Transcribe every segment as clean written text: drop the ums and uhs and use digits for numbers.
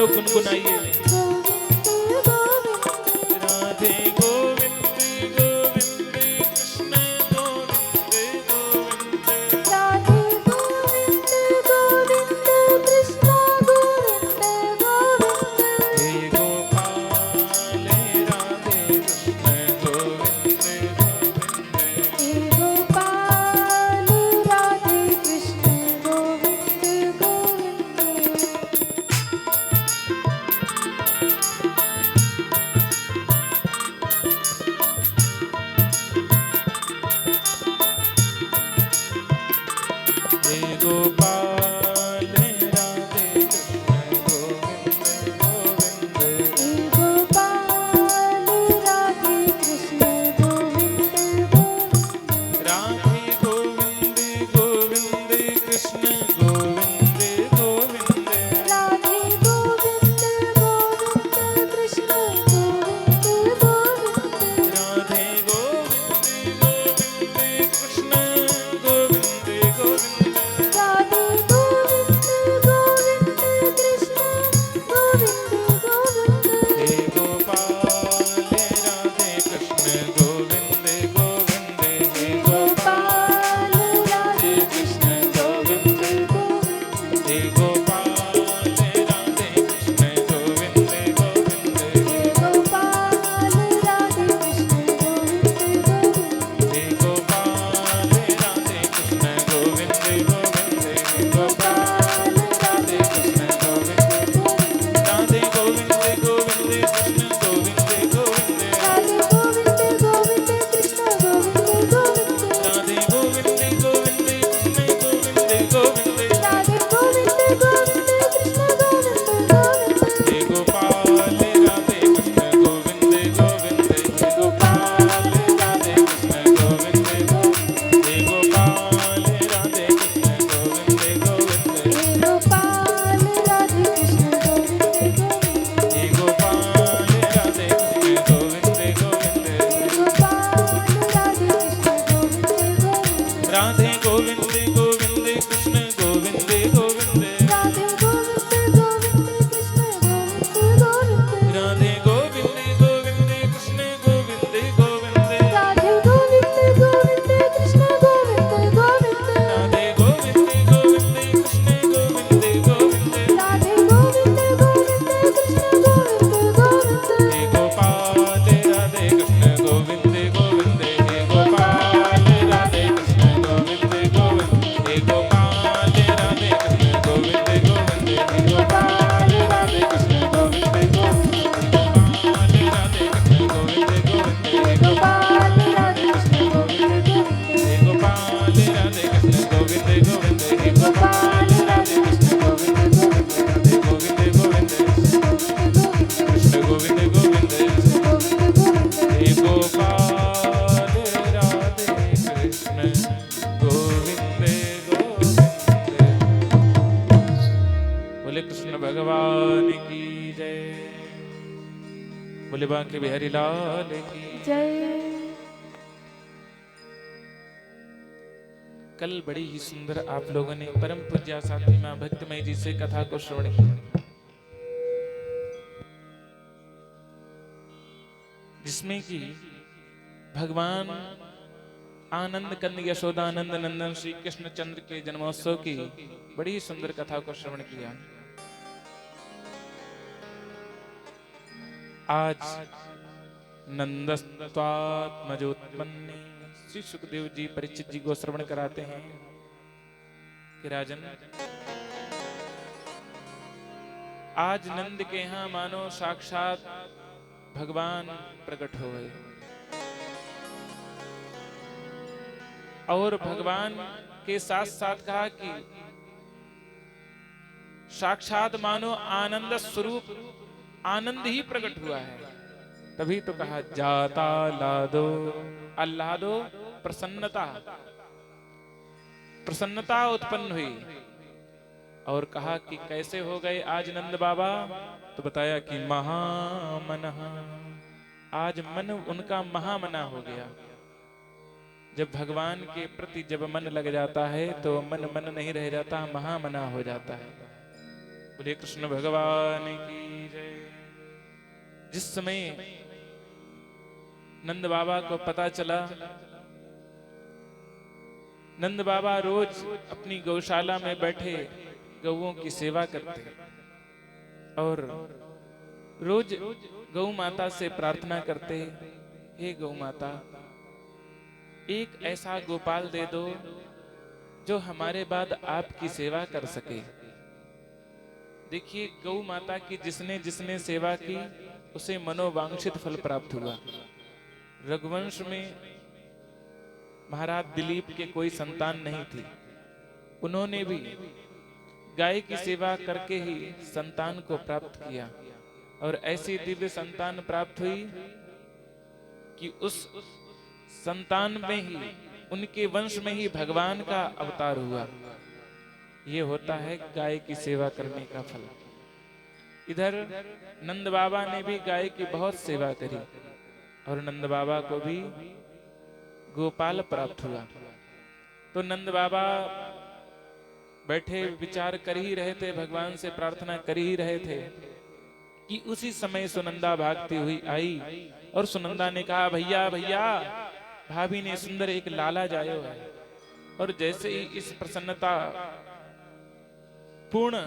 लोग गुनगुनाइए। राधे गोविंद गोविंद कृष्ण गोविंद गोविंद। राधे गोविंद गोविंद कृष्ण गोविंद गोविंद। हे गोपाल राधे कृष्ण गोविंद गोविंद। हे गोपाल राधे कृष्ण गोविंद गोविंद। हे गोपाल राधे कृष्ण गोविंद गोविंद। हे गोपाल राधे कृष्ण गोविंद गोविंद। राधे गोविंद गोविंद कृष्ण गोविंद गोविंद। राधे गोविंद गोविंद कृष्ण गोविंद गोविंद। राधे गोविंद गोविंद कृष्ण गोविंद गोविंद। राधे गोविंद गोविंद कृष्ण गोविंद गोविंद। हे गोपाल राधे कृष्ण गोविंद गोविंद। हे गोपाल राधे कृष्ण गोविंद। गोविंद। हे गोपाल राधे कृष्ण गोविंद गोविंद। हे गोपाल राधे कृष्ण गोविंद गोविंद। हे गोपाल राधे कृष्ण गोविंद गोविंद। हे गोपाल राधे कृष्ण गोविंद। राधे गोविंद गोविंद कृष्ण गोविंद गोविंद। राधे गोविंद गोविंद कृष्ण गोविंद गोविंद। राधे गोविंद गोविंद कृष्ण गोविंद गोविंद। राधे गोविंद गोविंद कृष्ण गोविंद गोविंद। हे गोपाल राधे कृष्ण गोविंद गोविंद। हे गोपाल राधे कृष्ण गोविंद गोविंद। हे गोपाल राधे कृष्ण गोविंद गोविंद। हे गोपाल राधे कृष्ण गोविंद गोविंद। हे गोपाल राधे कृष्ण गोविंद गोविंद। गोपाल राधे कृष्ण गोविंद गोविंद। राधे गोविंद गोविंद कृष्ण गोविंद गोविंद। राधे गोविंद गोविंद कृष्ण गोविंद गोविंद। राधे गोविंद गोविंद कृष्ण गोविंद गोविंद। राधे गोविंद गोविंद कृष्ण गोविंद गोविंद। राधे गोविंद गोविंद कृष्ण गोविंद गोविंद। राधे गोविंद गोविंद कृष्ण गोविंद गोविंद। हे गोपाल राधे कृष्ण गोविंद गोविंद। हे गोपाल राधे कृष्ण गोविंद गोविंद। हे गोपाल राधे कृष्ण गोविंद गोविंद। हे गोपाल राधे कृष्ण गोविंद गोविंद। गोपाल राधे कृष्ण गोविंद गोविंद। हे गोपाल राधे कृष्ण गोविंद गोविंद। हे गोपाल राधे कृष्ण गोविंद गोविंद। हे गोपाल राधे कृष्ण गोविंद गोविंद। राधे गोविंद गोविंद कृष्ण गोविंद गोविंद। गोविंद गोविंद। हे गोपाल राधे कृष्ण गोविंद गोविंद। बोले कृष्ण भगवान की जय। बोले बांके बिहारी लाल की। जय। कल बड़ी ही सुंदर आप लोगों ने परम पूज्य साथी मां भक्तमय जी से कथा को श्रवण किया, जिसमें कि भगवान आनंद कंद यशोदानंद नंदन श्री कृष्ण चंद्र के जन्मोत्सव की बड़ी सुंदर कथा को श्रवण किया। आज नंदस्त्वात्मजोत्पन्ने श्री सुखदेव जी परीक्षित जी को श्रवण कराते हैं कि राजन, आज नंद के यहाँ मानो साक्षात भगवान प्रकट हो गए और भगवान के साथ साथ कहा कि साक्षात मानो आनंद स्वरूप आनंद ही प्रकट हुआ है। तभी तो कहा जाता लादो, आह्लादो प्रसन्नता, प्रसन्नता उत्पन्न हुई। और कहा कि कैसे हो गए आज नंद बाबा, तो बताया कि महामनः, आज मन उनका महामना हो गया। जब भगवान के प्रति जब मन लग जाता है तो मन मन नहीं रह जाता, महामना हो जाता है। बोले कृष्ण भगवान की जय। जिस समय नंद बाबा को पता चला, नंद बाबा रोज अपनी गौशाला में बैठे गौओं की सेवा करते और रोज गौ माता से प्रार्थना करते, हे गौ माता, एक ऐसा गोपाल दे दो जो हमारे बाद आपकी सेवा कर सके। देखिए, गौ माता की जिसने जिसने सेवा की उसे मनोवांछित फल प्राप्त हुआ। रघुवंश में महाराज दिलीप के कोई संतान नहीं थी, उन्होंने भी गाय की सेवा करके ही संतान को प्राप्त किया और ऐसी दिव्य संतान प्राप्त हुई कि उस संतान में ही, उनके वंश में ही भगवान का अवतार हुआ। ये होता है गाय की सेवा करने का फल। इधर नंद बाबा ने भी गाय की बहुत सेवा करी और नंद बाबा को भी गोपाल प्राप्त हुआ। तो नंद बाबा बैठे विचार कर ही रहे थे, भगवान से प्रार्थना कर ही रहे थे कि उसी समय सुनंदा भागती हुई आई और सुनंदा ने कहा, भैया भैया, भाभी ने सुंदर एक लाला जायो है। और जैसे ही इस प्रसन्नता पूर्ण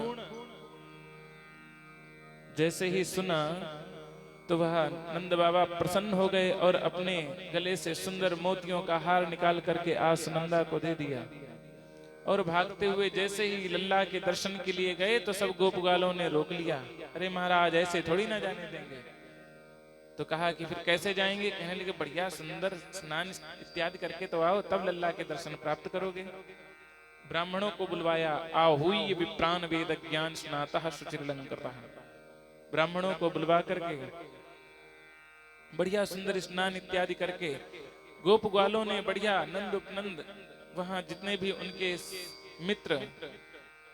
जैसे ही सुना तो वह नंद बाबा प्रसन्न हो गए और अपने गले से सुंदर मोतियों का हार निकाल करके आज सुनंदा को दे दिया। और भागते हुए जैसे ही लल्ला के दर्शन के लिए गए तो सब गोपगालों ने रोक लिया। अरे महाराज, ऐसे थोड़ी ना जाने देंगे। तो कहा कि फिर कैसे जाएंगे? कहने लगे, बढ़िया सुंदर स्नान इत्यादि करके तो आओ, तब लल्ला के दर्शन प्राप्त करोगे। ब्राह्मणों को बुलवाया, आहुई विप्रान वेद ज्ञान स्नातः शुचिर्लंकृतः। ब्राह्मणों को बुलवा करके बढ़िया सुंदर स्नान इत्यादि करके गोप ग्वालों ने बढ़िया नंद उपनंद, वहां जितने भी उनके मित्र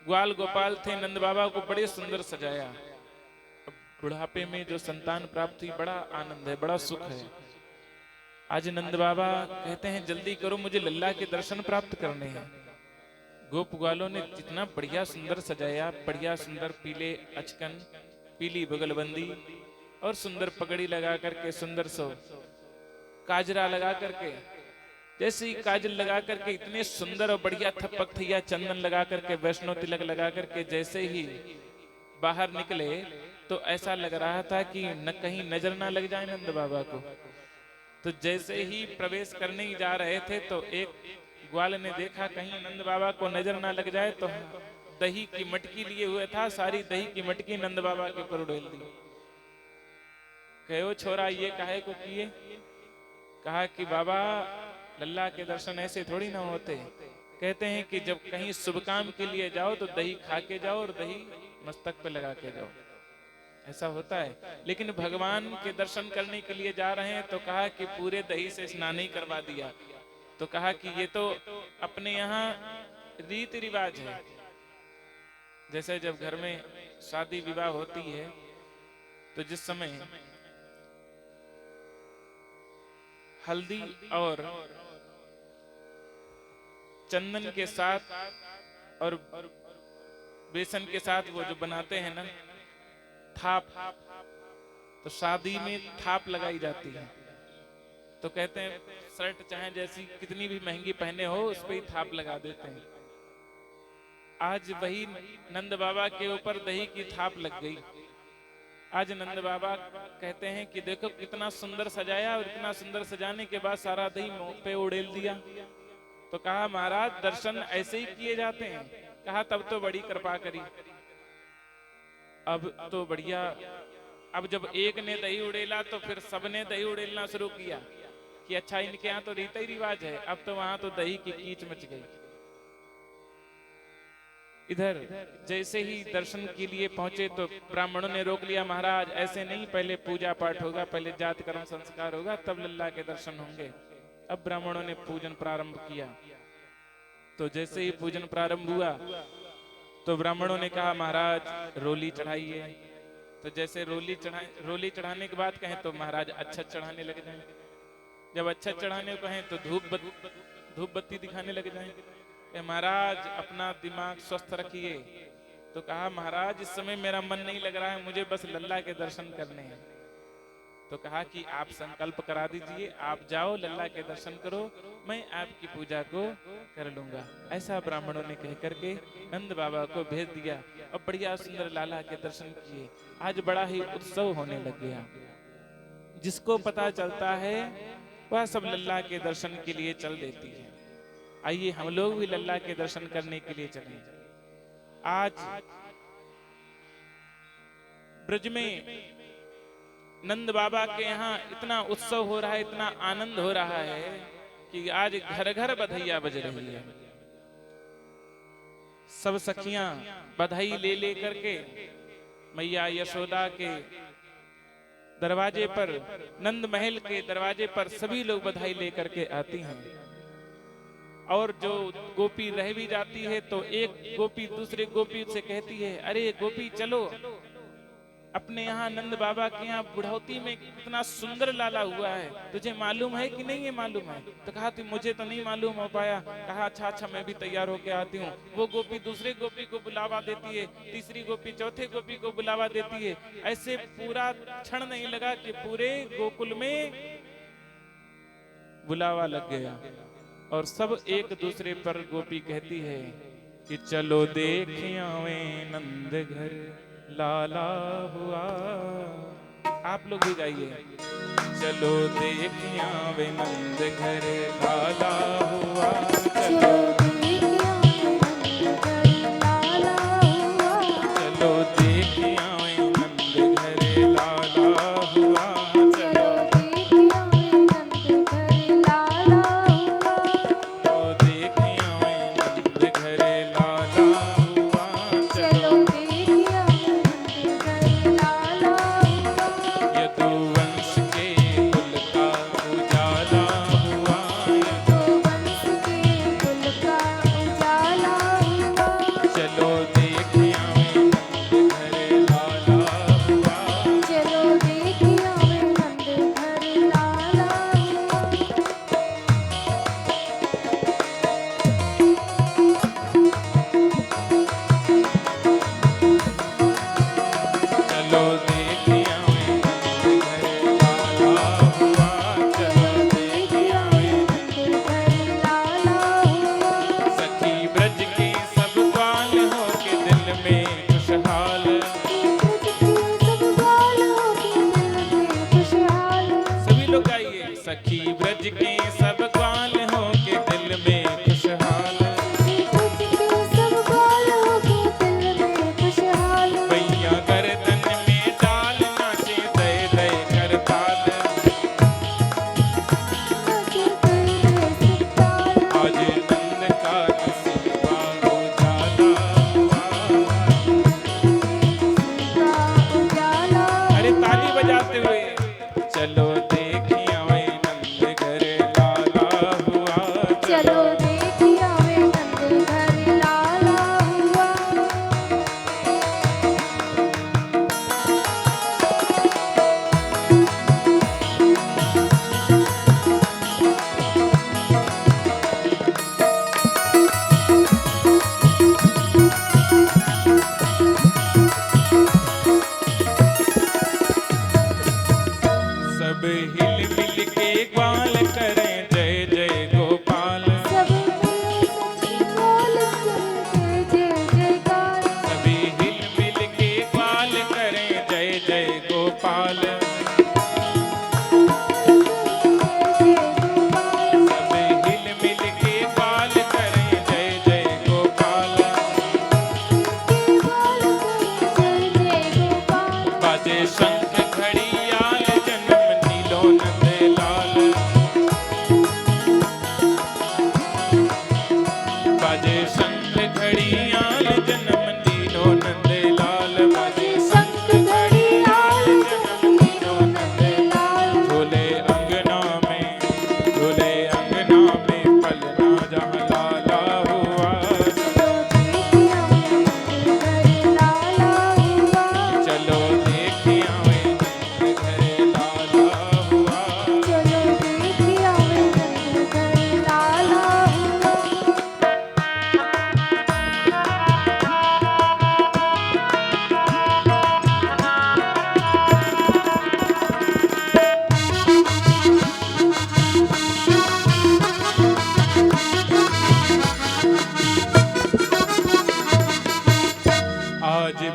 ग्वाल गोपाल थे, नंद बाबा को बड़े सुंदर सजाया। अब बुढ़ापे में जो संतान प्राप्त हुई, बड़ा आनंद है, बड़ा सुख है। आज नंद बाबा कहते हैं, जल्दी करो, मुझे लल्ला के दर्शन प्राप्त करने हैं। गोप ग्वालों ने जितना बढ़िया सुंदर सजाया, बढ़िया सुंदर पीले अचकन, पीली बगलबंदी और सुंदर पगड़ी लगा करके, सुंदर सो काजरा लगा करके, जैसे ही काजल लगा करके इतने सुंदर और बढ़िया थपक थैया चंदन लगा करके, वैष्णो तिलक लगा करके जैसे ही बाहर निकले तो ऐसा लग रहा था कि न कहीं नजर ना लग जाए नंद बाबा को। तो जैसे ही प्रवेश करने ही जा रहे थे तो एक ग्वाल ने देखा कहीं नंद बाबा को नजर ना लग जाए, तो दही की मटकी लिए हुए था, सारी दही की मटकी नंद बाबा के ऊपर उड़ेल दी। कहो छोरा, ये काहे को किए? कहा कि बाबा, लल्ला के दर्शन ऐसे थोड़ी ना होते। कहते हैं कि जब कहीं शुभ काम के लिए जाओ तो दही खा के जाओ और दही मस्तक पे लगा के जाओ, ऐसा होता है। लेकिन भगवान के दर्शन करने के लिए जा रहे हैं तो कहा कि पूरे दही से स्नान ही करवा दिया। तो कहा कि ये तो अपने यहाँ रीति रिवाज है। जैसे जब घर में शादी विवाह होती है तो जिस समय हल्दी और चंदन के साथ और बेसन के साथ वो जो बनाते हैं ना थाप, तो शादी में थाप लगाई जाती है। तो कहते हैं शर्ट चाहे जैसी कितनी भी महंगी पहने हो, उस पर ही थाप लगा देते हैं। आज वही नंद बाबा के ऊपर दही की थाप लग गई। आज नंद बाबा कहते हैं कि देखो कितना सुंदर सजाया, और इतना सुंदर सजाने के बाद सारा दही मुंह पे उड़ेल दिया। तो कहा महाराज, दर्शन ऐसे ही किए जाते हैं। कहा तब तो बड़ी कृपा करी। अब तो बढ़िया, अब जब एक ने दही उड़ेला तो फिर सबने दही उड़ेलना शुरू किया कि अच्छा इनके यहाँ तो रीति रिवाज है। अब तो वहां तो दही की कीच मच गई। इधर जैसे ही दर्शन के लिए पहुंचे तो ब्राह्मणों ने रोक लिया, महाराज ऐसे नहीं, पहले पूजा पाठ होगा, पहले जाति कर्म संस्कार होगा, तब लल्ला के दर्शन होंगे। अब ब्राह्मणों ने पूजन प्रारंभ किया। तो जैसे ही पूजन प्रारंभ हुआ तो ब्राह्मणों ने कहा महाराज रोली चढ़ाइए। तो जैसे रोली चढ़ाने के बाद कहें तो महाराज अच्छा चढ़ाने लग जाएं। जब अच्छा चढ़ाने को कहें तो धूप बत्ती दिखाने लग जाएं। महाराज अपना दिमाग स्वस्थ रखिए, तो कहा महाराज इस समय मेरा मन नहीं लग रहा है, मुझे बस लल्ला के दर्शन करने हैं। तो कहा कि आप संकल्प करा दीजिए, आप जाओ लल्ला के दर्शन करो, मैं आपकी पूजा को कर लूंगा। ऐसा ब्राह्मणों ने कह करके नंद बाबा को भेज दिया और बढ़िया सुंदर लाला के दर्शन किए। आज बड़ा ही उत्सव होने लग गया। जिसको पता चलता है वह सब लल्ला के दर्शन के लिए चल देती है। आइए हम लोग भी लल्ला के दर्शन करने के लिए चलें। आज ब्रज में नंद बाबा के यहाँ इतना उत्सव हो रहा है, इतना आनंद हो रहा है कि आज घर घर बधाइयां बज रही है। सब सखियां बधाई ले ले करके मैया यशोदा के दरवाजे पर, नंद महल के दरवाजे पर सभी लोग बधाई लेकर के आती हैं। और जो गोपी रह भी जाती है तो एक गोपी दूसरे गोपी से कहती है, अरे गोपी चलो, अपने यहाँ नंद बाबा के यहाँ बुढ़ौती में कितना सुंदर लाला हुआ है, तुझे मालूम है कि नहीं? ये मालूम है। तो कहा कि मुझे तो नहीं मालूम हो पाया। कहा अच्छा अच्छा, मैं भी तैयार होके आती हूँ। वो गोपी दूसरे गोपी को बुलावा देती है, तीसरी गोपी चौथे गोपी को बुलावा देती है। ऐसे पूरा क्षण नहीं लगा कि पूरे गोकुल में बुलावा लग गया और सब एक दूसरे पर गोपी कहती है कि चलो देखें आवे नंद घर लाला हुआ। आप लोग भी गाइए, चलो देखें आवे नंद घर लाला हुआ। चलो चलो देखें आवे नंद घर लाला हुआ। चलो देखें आवे नंद घर लाला हुआ। चलो यदुवंश के कुल का उजाला हुआ। यदुवंश के कुल का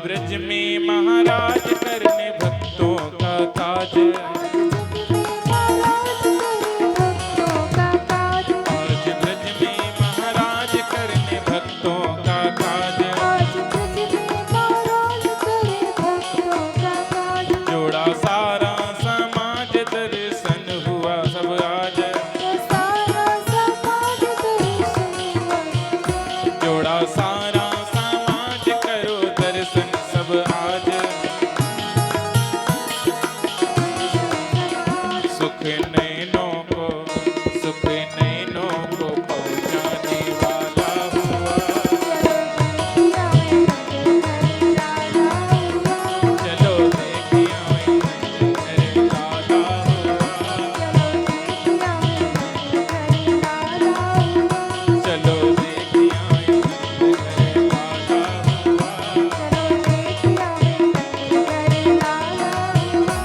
ब्रज में महाराज करने भक्तों का काज। आज ब्रज में महाराज करने भक्तों का काज। जोड़ा सारा समाज दर्शन हुआ सब आज। जोड़ा सारा समाज करो दर्शन सब आज। सुख नैनों को पहुँचाने वाला हुआ। चलो देखिए घर लाला हुआ। चलो देखिए घर लाला हुआ।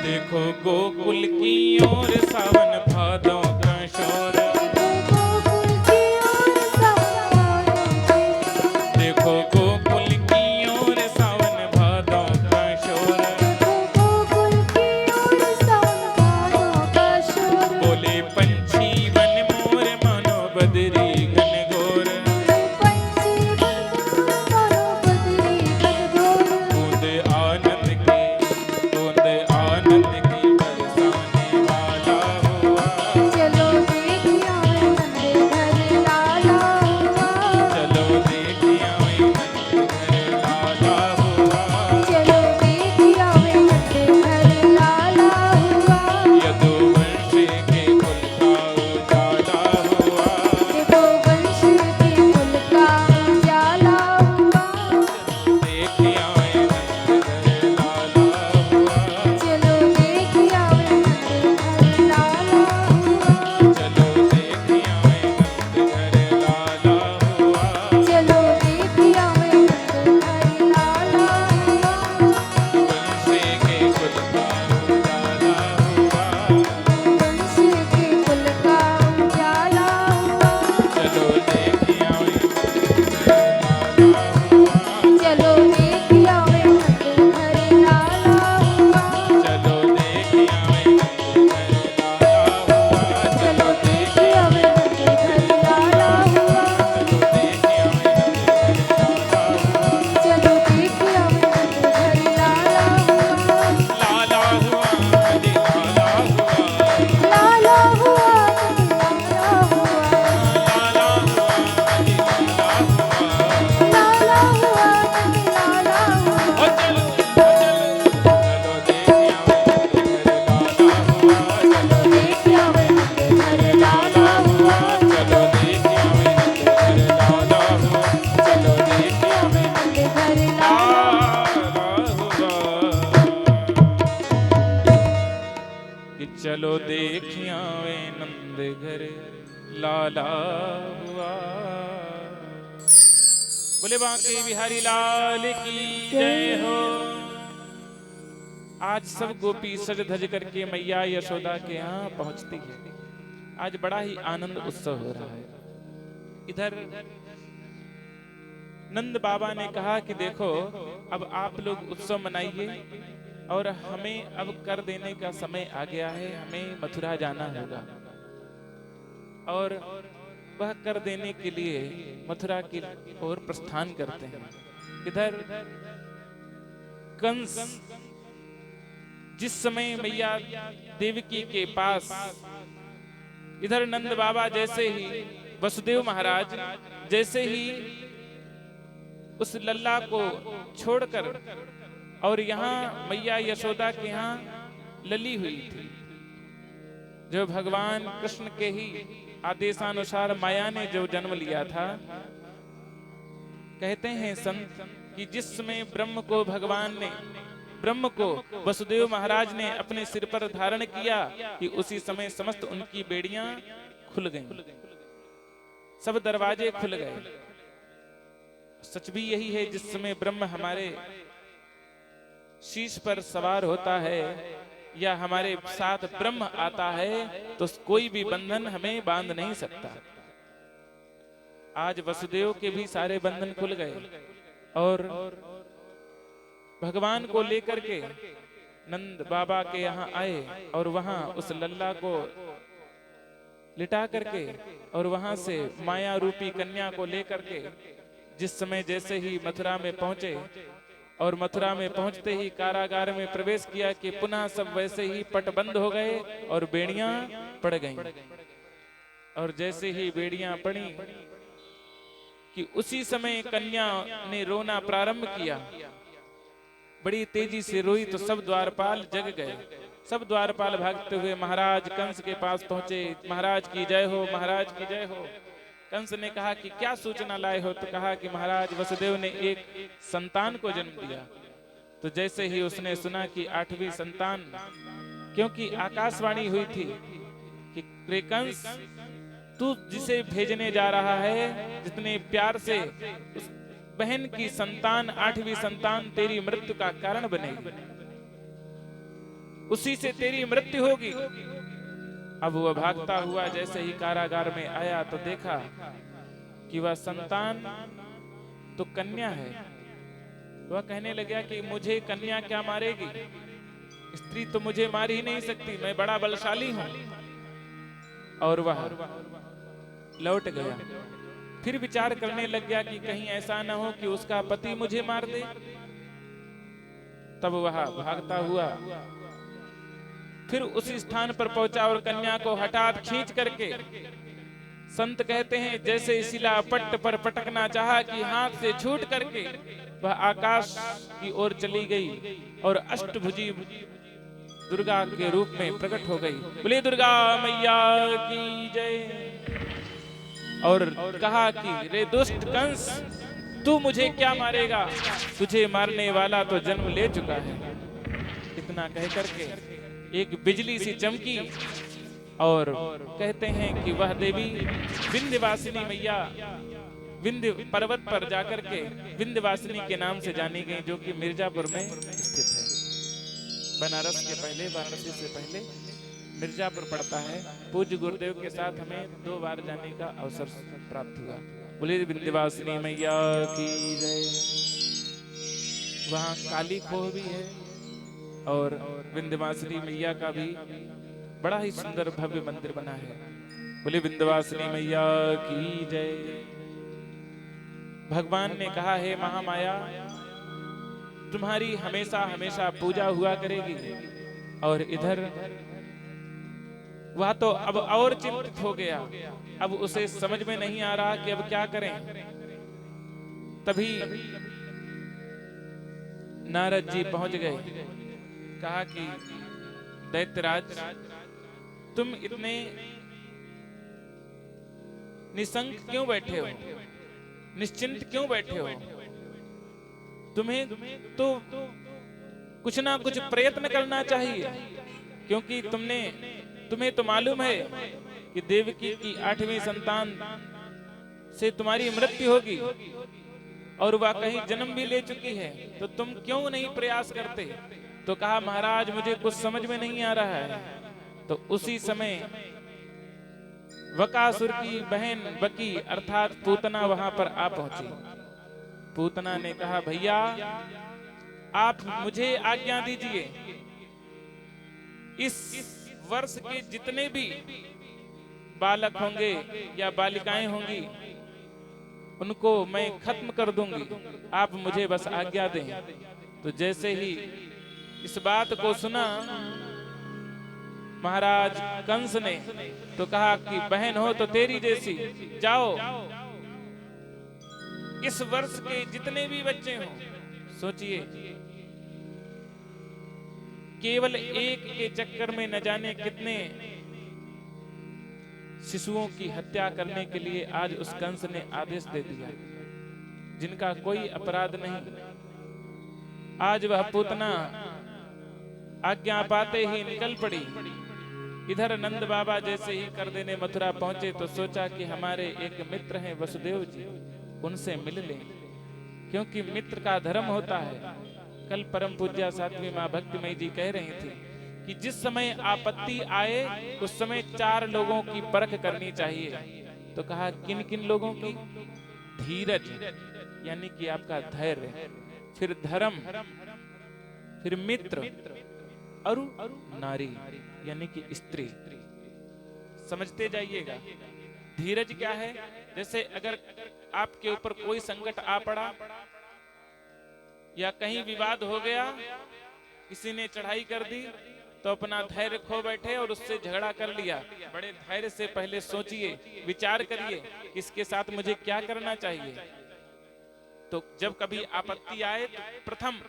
देखो गोकुल की ओर सावन भादों का शोर। देखो गोकुल की ओर सावन भादों का शोर। बोले पंछी वन मोर मानो बदरी घनघोर। बूंद आनंद की बरसाने वाला हुआ। चलो देखिए घर लाला हुआ। यदुवंश के कुल का उजाला हुआ। देखिए घर लाला हुआ। चलो देखिए घर लाला हुआ। वंश के कुल का उजाला हुआ। चलो देखिए चलो देखिए घर लाला हुआ। चलो देखिए चलो देखिए घर लाला हुआ। चलो देखिए घर लाला हुआ। लाला हुआ हरि लाला हुआ। लाला हुआ लाला हुआ। लाला हुआ हरि लाला हुआ। लाला हुआ लाला हुआ। ओ चलो देखिए घर लाला हुआ। चलो देखिए घर लाला हुआ। चलो देखिए घर लाला हुआ। कि चलो देखिए नंद घर लाला हुआ। बोले बांके बिहारी लाल की जय हो। आज सब गोपी सज धज करके मैया यशोदा के यहाँ पहुंचती है। आज बड़ा ही आनंद उत्सव हो रहा है। इधर नंद बाबा ने कहा कि देखो अब आप लोग उत्सव मनाइए और हमें अब कर देने का समय आ गया है। हमें मथुरा जाना होगा और वह कर देने के लिए मथुरा की ओर प्रस्थान करते हैं। इधर कंस जिस समय मैया देवकी के पास, इधर नंद बाबा जैसे ही, वसुदेव महाराज जैसे ही उस लल्ला को छोड़कर और यहाँ मैया यशोदा के यहाँ लली हुई थी, जो भगवान कृष्ण के ही आदेशानुसार माया ने जो जन्म लिया था। कहते हैं संत कि जिस समय ब्रह्म को भगवान ने ब्रह्म को वसुदेव महाराज ने अपने सिर पर धारण किया कि उसी समय समस्त उनकी बेड़ियां खुल गईं, सब दरवाजे खुल गए। सच भी यही है, जिस समय ब्रह्म हमारे शीश पर सवार होता है या हमारे साथ ब्रह्म आता है तो कोई भी बंधन हमें बांध नहीं सकता। आज वसुदेव के भी सारे बंधन खुल गए और भगवान को लेकर के नंद बाबा के यहाँ आए और वहां उस लल्ला को लिटा करके और वहां से माया रूपी कन्या को लेकर के जिस समय जैसे ही मथुरा में पहुंचे और मथुरा में पहुंचते ही कारागार में प्रवेश किया कि पुनः सब वैसे ही पट बंद हो गए और बेड़ियां पड़ गईं। और जैसे ही बेड़ियां पड़ी कि उसी समय कन्या ने रोना प्रारंभ किया, बड़ी तेजी से रोई तो सब द्वारपाल जग गए। सब द्वारपाल भागते हुए महाराज कंस के पास पहुंचे। महाराज की जय हो, महाराज की जय हो। कंस ने कहा कि क्या सूचना लाए हो? तो कहा कि महाराज वसुदेव ने एक संतान को जन्म दिया। तो जैसे ही उसने सुना कि 8वीं संतान, क्योंकि आकाशवाणी हुई थी कि रे कंस, तू जिसे भेजने जा रहा है जितने प्यार से, उस बहन की संतान 8वीं संतान तेरी मृत्यु का कारण बनेगी, उसी से तेरी मृत्यु होगी। अब वह भागता हुआ जैसे ही कारागार में आया तो देखा कि वह संतान तो कन्या है। वह कहने लगा कि मुझे कन्या क्या मारेगी, स्त्री तो मुझे मार ही नहीं सकती, मैं बड़ा बलशाली हूं। और वह लौट गया। फिर विचार करने लग गया कि कहीं ऐसा ना हो कि उसका पति मुझे मार दे। तब वह भागता हुआ फिर उसी स्थान पर पहुंचा और कन्या को हठात खींच करके, संत कहते हैं जैसे शिला पट्ट पर पटकना चाहा कि हाथ से छूट करके वह आकाश की ओर चली गई और अष्टभुजी दुर्गा के रूप में प्रकट हो गई। बोले दुर्गा मैया की जय। और कहा कि रे दुष्ट कंस, तू मुझे क्या मारेगा, तुझे मारने वाला तो जन्म ले चुका है। इतना कह करके एक बिजली सी चमकी और कहते हैं कि वह देवी विंध्यवासिनी मैया विंध्य पर्वत पर जाकर के विंध्यवासिनी के नाम से जानी गई, जो कि मिर्जापुर में स्थित है। बनारस के पहले, वाराणसी से पहले मिर्जापुर पड़ता है। पूज्य गुरुदेव के साथ हमें 2 बार जाने का अवसर प्राप्त हुआ। बोले विंध्यवासिनी मैया की जय। वहाँ काली खोह भी है और विंध्यवासिनी मैया का भी बड़ा ही सुंदर भव्य मंदिर बना है। बोले विंध्यवासिनी मैया की जय। भगवान ने कहा, हे महामाया, तुम्हारी हमेशा हमेशा पूजा हुआ करेगी। और इधर वह तो अब और चिंतित हो गया। अब उसे समझ में नहीं आ रहा कि अब क्या करें। तभी नारद जी पहुंच गए। कहा कि दैत्यराज, तुम इतने निसंक क्यों बैठे हो, निश्चिंत क्यों बैठे हो? तुम्हें तो कुछ ना कुछ प्रयत्न करना चाहिए, क्योंकि तुम्हें तो मालूम है कि देवकी की 8वीं संतान से तुम्हारी मृत्यु होगी और वह कहीं जन्म भी ले चुकी है, तो तुम क्यों नहीं प्रयास करते? तो कहा महाराज, मुझे कुछ समझ में नहीं आ रहा है। तो उसी समय वकासुर की बहन बकी अर्थात पूतना वहां पर आ पहुंची। पूतना ने कहा, भैया आप मुझे आज्ञा दीजिए, इस वर्ष के जितने भी बालक होंगे या बालिकाएं होंगी उनको मैं खत्म कर दूंगी, आप मुझे बस आज्ञा दें। तो जैसे ही इस बात को सुना महाराज कंस ने, तो कहा कि बहन हो तो तेरी जैसी, जाओ इस वर्ष के जितने भी बच्चे हों, सोचिए केवल एक के चक्कर में न जाने कितने शिशुओं की हत्या करने के लिए आज उस कंस ने आदेश दे दिया, जिनका कोई अपराध नहीं। आज वह पूतना आज्ञा पाते ही निकल पड़ी। इधर नंद बाबा जैसे ही कर देने मथुरा पहुंचे तो सोचा कि हमारे एक मित्र हैं वसुदेव जी, उनसे मिल लें, क्योंकि मित्र का धर्म होता है। कल परम पूज्या साध्वी मां भक्तिमयी जी कह रही थी कि जिस समय आपत्ति आए उस समय 4 लोगों की परख करनी चाहिए। तो कहा किन किन लोगों की? धीरज यानी कि आपका धैर्य, फिर धर्म, फिर मित्र और नारी यानी कि स्त्री। समझते जाइएगा। धीरज क्या है? जैसे अगर आपके ऊपर कोई संकट आ पड़ा या कहीं विवाद हो गया, किसी ने चढ़ाई कर दी, तो अपना धैर्य खो बैठे और उससे झगड़ा कर लिया। बड़े धैर्य से पहले सोचिए, विचार करिए किसके साथ मुझे क्या करना चाहिए। तो जब कभी आपत्ति आए तो प्रथम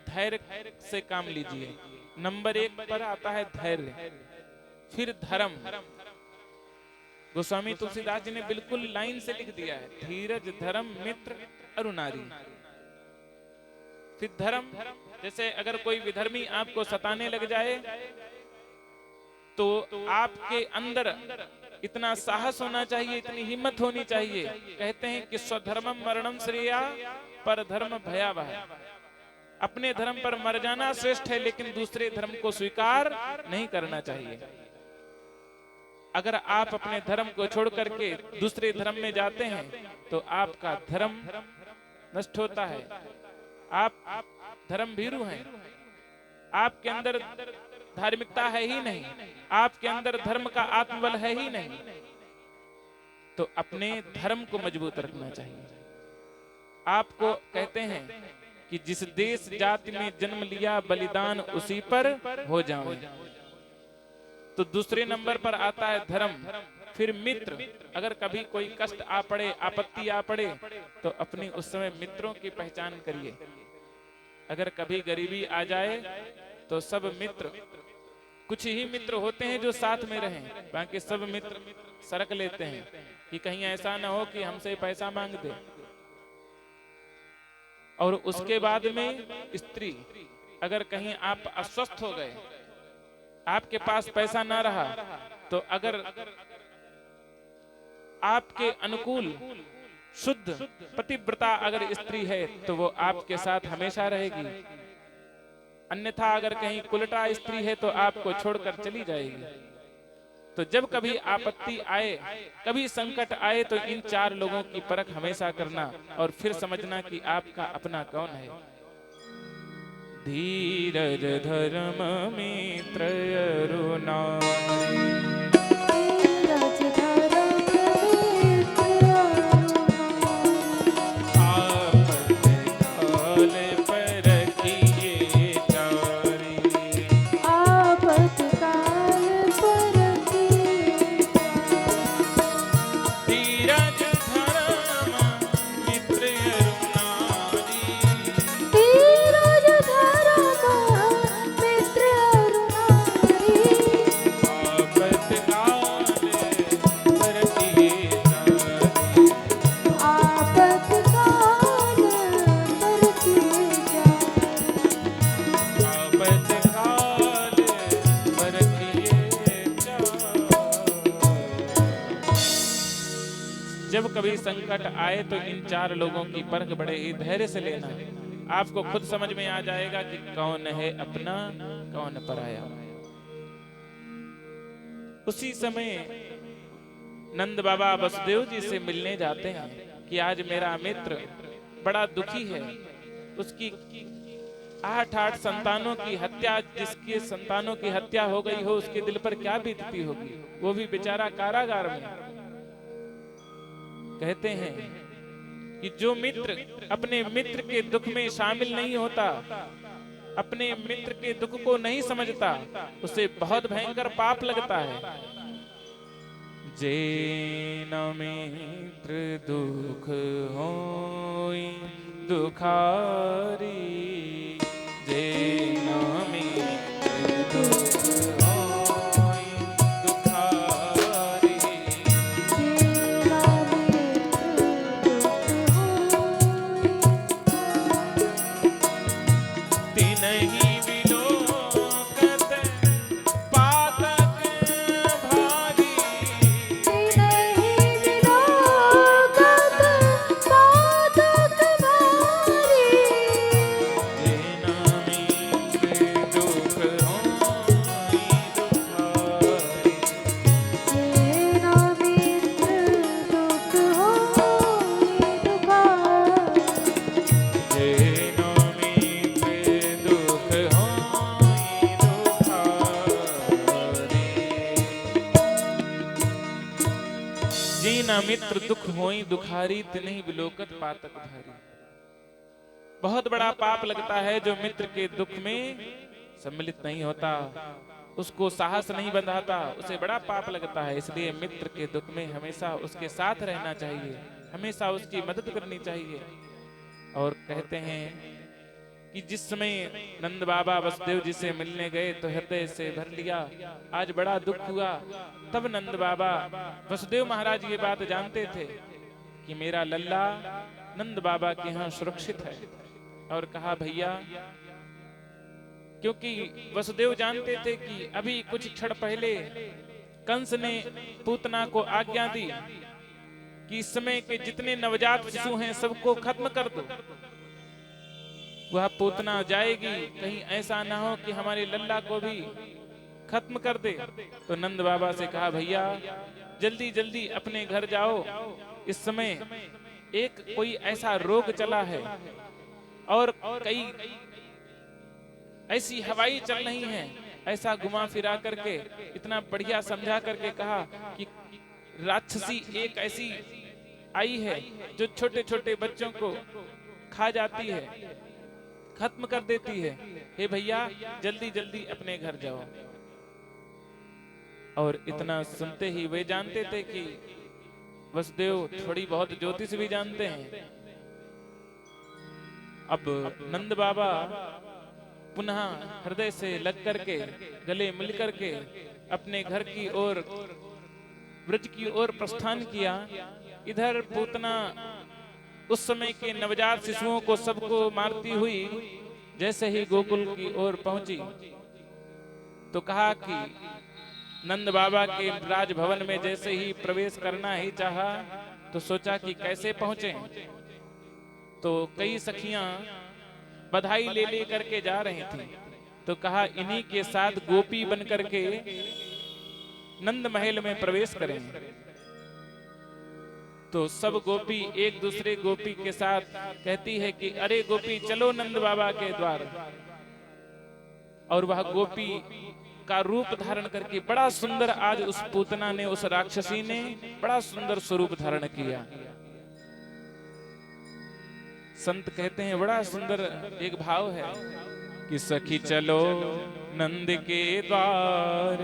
धैर्य से काम लीजिए। नंबर 1 पर आता है धैर्य, फिर धर्म। गोस्वामी तुलसीदास जी ने बिल्कुल लाइन से लिख दिया है, धीरज, धर्म, मित्र और नारी। फिर धर्म, जैसे अगर कोई विधर्मी आपको सताने लग जाए तो आपके अंदर इतना साहस होना चाहिए, इतनी हिम्मत होनी चाहिए। कहते हैं कि स्वधर्मम मरणम श्रेया पर धर्म भयावह। अपने धर्म पर मर जाना श्रेष्ठ है, लेकिन दूसरे धर्म को स्वीकार नहीं करना चाहिए। अगर आप अपने धर्म को छोड़ करके दूसरे धर्म में जाते हैं तो आपका धर्म नष्ट होता है। आप धर्म भीरू हैं, आपके अंदर धार्मिकता है ही नहीं, आपके अंदर धर्म का आत्मबल है ही नहीं। तो अपने धर्म को मजबूत रखना चाहिए। आपको कहते हैं कि जिस देश जाति में जन्म लिया बलिदान उसी पर हो जाओ। तो दूसरे नंबर पर आता है धर्म, फिर मित्र। अगर कभी कोई कष्ट आ पड़े, आपत्ति आ पड़े, तो अपनी उस समय मित्रों की पहचान करिए। अगर कभी गरीबी आ जाए तो सब मित्र, कुछ ही मित्र होते हैं जो साथ में रहें, बाकी सब मित्र सरक लेते हैं कि कहीं ऐसा ना हो कि हमसे पैसा मांग दे। और उसके बाद में स्त्री, अगर कहीं आप अस्वस्थ हो गए, आपके पास पैसा ना रहा, तो अगर आपके अनुकूल शुद्ध पतिव्रता अगर स्त्री है तो वो आपके साथ हमेशा रहेगी। अन्यथा अगर कहीं कुलटा स्त्री है तो आपको छोड़कर चली जाएगी। तो जब कभी आपत्ति आए, कभी संकट आए, तो इन 4 लोगों की परख हमेशा करना और फिर समझना कि आपका अपना कौन है। धीरज, धर्म, मित्र, अरु नारी। जब कभी संकट आए तो इन 4 लोगों की परख बड़े ही धैर्य से लेना। आपको खुद समझ में आ जाएगा कि कौन है अपना, कौन पराया। उसी समय नंद बाबा वसुदेव जी से मिलने जाते हैं कि आज मेरा मित्र बड़ा दुखी है। उसकी 8 संतानों की हत्या, जिसके संतानों की हत्या हो गई हो, उसके दिल पर क्या बीतती होगी, वो भी बेचारा कारागार में। कहते हैं कि जो मित्र अपने मित्र के दुख में शामिल नहीं होता, अपने मित्र के दुख को नहीं समझता, उसे बहुत भयंकर पाप लगता है। जे न मित्र दुख होई दुखारी, जे न मित्र दुख होई दुखारी, तिनहि विलोकन बिना मित्र दुख होई दुखारी तिन्हि बिलोकत पातक भारी। बहुत बड़ा पाप लगता है जो मित्र के दुख में सम्मिलित नहीं होता, उसको साहस नहीं बंधाता, उसे बड़ा पाप लगता है। इसलिए मित्र के दुख में हमेशा उसके साथ रहना चाहिए, हमेशा उसकी मदद करनी चाहिए। और कहते हैं कि जिस समय नंद बाबा वसुदेव जी से मिलने गए तो हृदय से भर लिया, आज बड़ा दुख हुआ। तब नंद बाबा वसुदेव महाराज ये बात जानते थे कि मेरा लल्ला नंद बाबा के यहाँ सुरक्षित है। और कहा भैया, क्योंकि वसुदेव जानते थे कि अभी कुछ क्षण पहले कंस ने पूतना को आज्ञा दी कि इस समय के जितने नवजात शिशु हैं सबको खत्म कर दो। वह पूतना जाएगी, कहीं ऐसा ना हो कि हमारे लल्ला को भी खत्म कर दे। तो नंद बाबा से कहा भैया जल्दी जल्दी अपने घर जाओ, इस समय एक कोई ऐसा रोग चला है और कई ऐसी हवाई चल रही हैं। ऐसा घुमा फिरा करके इतना बढ़िया समझा करके कहा कि राक्षसी एक ऐसी आई है जो छोटे छोटे बच्चों को खा जाती है, खत्म कर देती है। हे भैया जल्दी जल्दी अपने घर जाओ। और इतना सुनते ही वे जानते थे कि वसुदेव थोड़ी बहुत ज्योतिष भी जानते हैं। अब नंद बाबा पुनः हृदय से लग करके गले मिल करके अपने घर की ओर ब्रज की ओर प्रस्थान किया। इधर पूतना उस समय के नवजात शिशुओं को सबको मारती हुई जैसे ही गोकुल की ओर पहुंची तो कहा कि नंद बाबा के राजभवन में जैसे ही प्रवेश करना ही चाहा तो सोचा कि कैसे पहुंचे। तो कई सखियां बधाई ले ले करके जा रही थी, तो कहा इन्हीं के साथ गोपी बन करके नंद महल में प्रवेश करें। तो सब गोपी एक दूसरे गोपी के साथ कहती है कि अरे गोपी चलो नंद बाबा के द्वार। और वह गोपी का रूप धारण करके बड़ा सुंदर, आज उस पूतना ने, उस राक्षसी ने बड़ा सुंदर स्वरूप धारण किया। संत कहते हैं बड़ा सुंदर एक भाव है कि सखी चलो नंद के द्वार।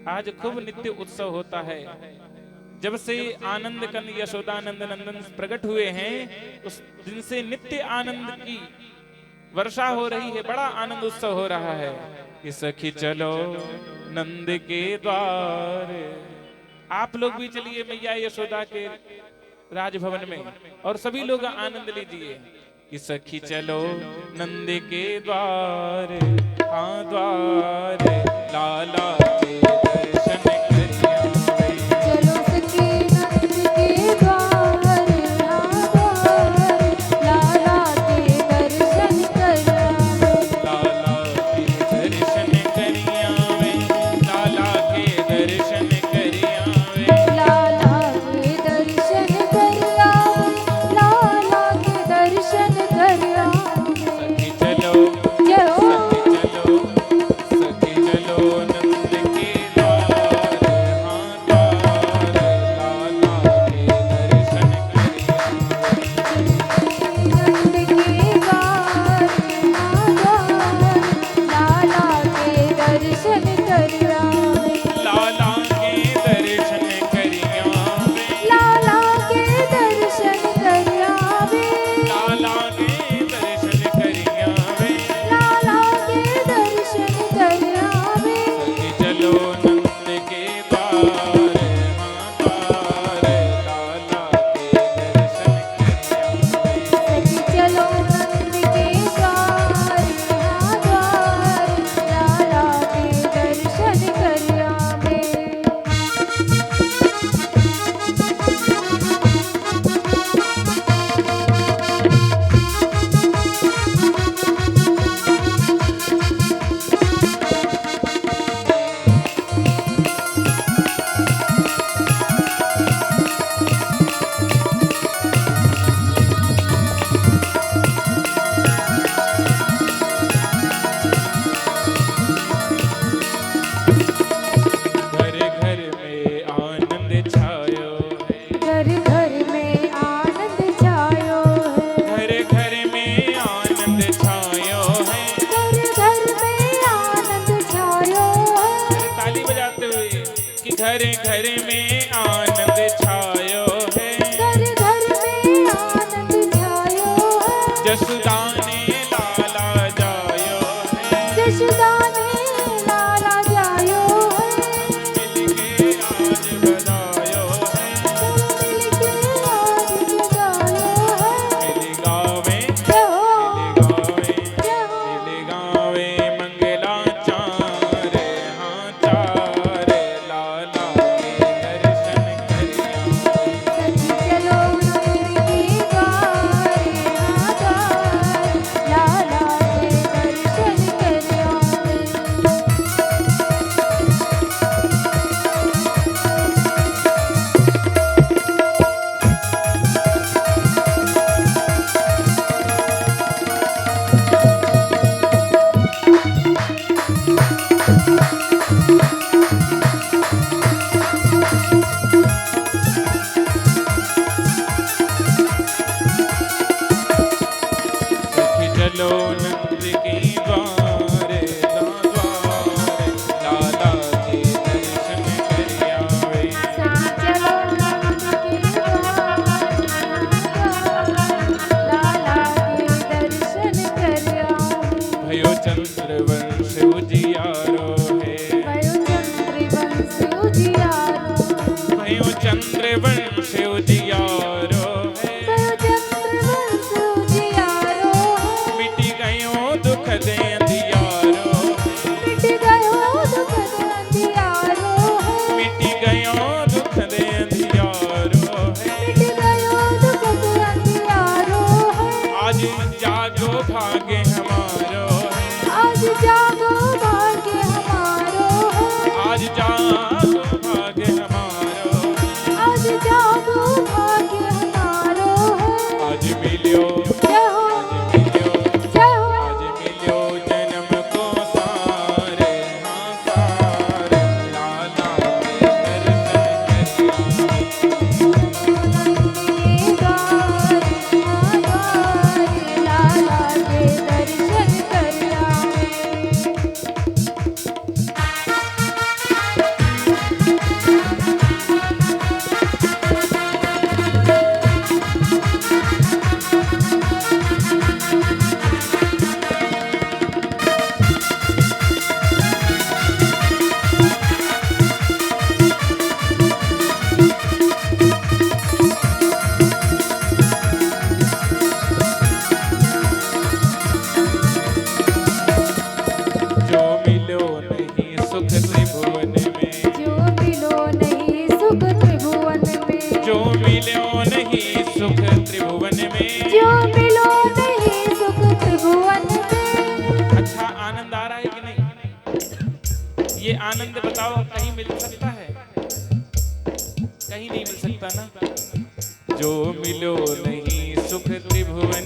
आज खूब नित्य उत्सव होता है। जब से आनंद कन यशोदानंद नंदन प्रकट हुए हैं उस दिन से नित्य आनंद की वर्षा हो रही है, बड़ा आनंद उत्सव हो रहा है कि सखी चलो नंद के द्वार। आप लोग भी चलिए मैया यशोदा के राजभवन में और सभी लोग आनंद लीजिए कि सखी चलो नंद के द्वार। हाँ द्वार लाला के दर्शन करिया। चलो सखी नंद के द्वार, द्वार लाला के दर्शन करावे। लाला के दर्शन करियावे, लाला के दर्शन करियावे। लाला के दर्शन करावे, लाला के दर्शन करावे। सखी चलो, चलो सखी घर घर में आनंद छायो है, घर घर में आनंद छायो है, जसुदा ने लाला जायो है, जसुदा ने लाला जायो है, मिलके आज बधायो है, मिलके आज बजायो है। मिल गावे जय हो, मिल गावे जय हो, मिल गावे मंगला चार, हाँ चार लाला के दर्शन करिया। सखी चलो नंदी गाए आधार, लाला के दर्शन कर आवे। सखी चलो नंद की द्वारे द्वारे, लाला के दर्शन करिया वे। सखी चलो नंदी गाए लाला के दर्शन कर आवे। भयो चंद्रवंश उजियारो है, भयो चंद्रवंश उजियारो, भयो चंद्रवंश उजियारो है, भयो चंद्रवंश उजियारो, मिट गयो दुख दे अंधियारो, मिट गयो दुख अंधियारो है, मिट गयो दुख दे अंधियारो है। मिट गयो दुख अंधियारो है। आज जागो भाग्य हमारो है, आज जागो भाग्य हमारो है, आज जागो भाग्य हमारो है, आज जागो भाग्य हमारो है। आज मिलियो जय हो, आज मिलियो जय हो, आज मिलियो जन्म को सारे, हाँ सारे लाला के दर्शन करिया। नंदी गाए आधार, लाला के दर्शन कर आवे। जो मिलो नहीं सुख त्रिभुवन में, जो मिलो नहीं सुख त्रिभुवन में, जो मिलो नहीं सुख त्रिभुवन में। जो मिलो नहीं सुख त्रिभुवन में। अच्छा आनंद आ रहा है कि नहीं? ये आनंद बताओ कहीं मिल सकता है? कहीं नहीं मिल सकता ना। जो मिलो नहीं सुख त्रिभुवन